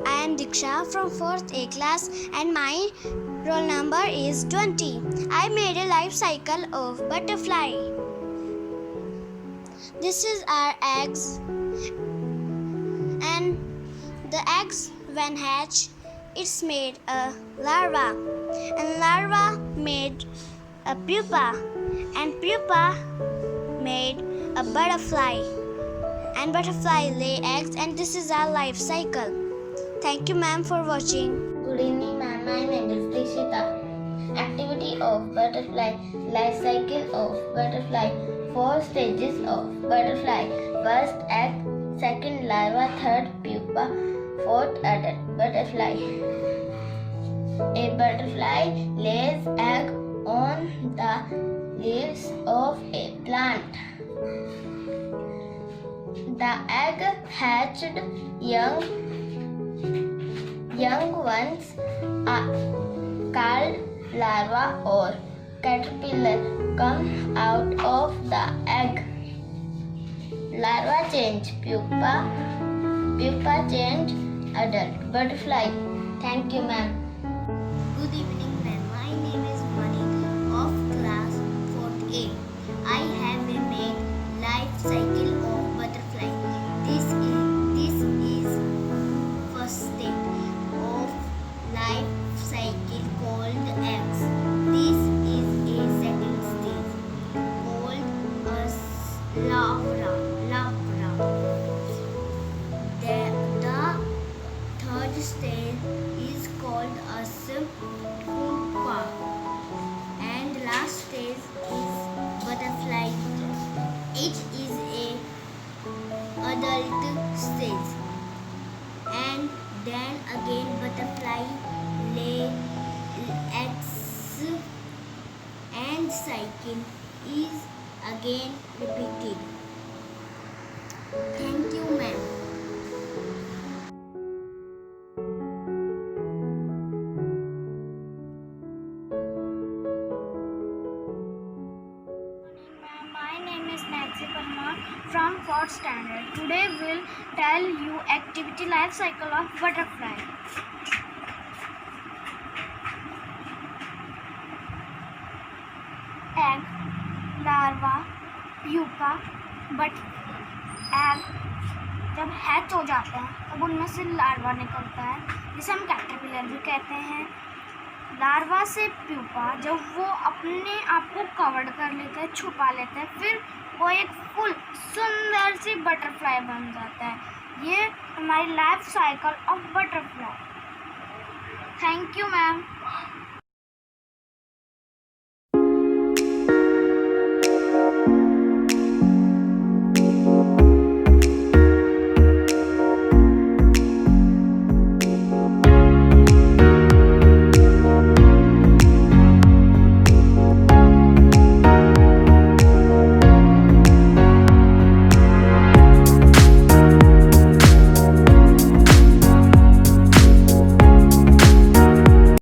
I am Diksha from 4th A class and my roll number is 20. I made a life cycle of butterfly. This is our eggs, and the eggs when hatch, it's made a larva, and larva made a pupa, and pupa made a butterfly, and butterfly lay eggs, and this is our life cycle. Thank you, ma'am, for watching. Good evening, ma'am. My name is Dikshita. Activity of butterfly. Life cycle of butterfly. 4 stages of butterfly. First egg, second larva, third pupa, fourth adult butterfly. A butterfly lays egg on the leaves of a plant. The egg hatched young ones are called larva or caterpillar come out of the egg. Larva change pupa, pupa change adult butterfly. Thank you, ma'am. Good evening, ma'am. My name is Manik of class 4th A. I have made life cycle of butterfly. This is first stage of life cycle called eggs. This is a second stage called a larva. The third stage is called a pupa, and the last stage is butterfly. It is a adult stage, and then again butterfly lay eggs, and cycle is again repeated. Thank you, ma'am. My name is Nancy Parmar from 4th standard. Today we'll tell you activity life cycle of butterfly. Egg, larva, pupa, but egg जब hatch हो जाते हैं तब उनमें से larva निकलता है, जिसे हम कैटरपिलर भी कहते हैं। लार्वा से प्यूपा जब वो अपने आप को कवर्ड कर लेते हैं, छुपा लेते हैं, फिर वो एक फुल सुंदर सी बटरफ्लाई बन जाता है। ये हमारी life cycle of butterfly. Thank you, ma'am.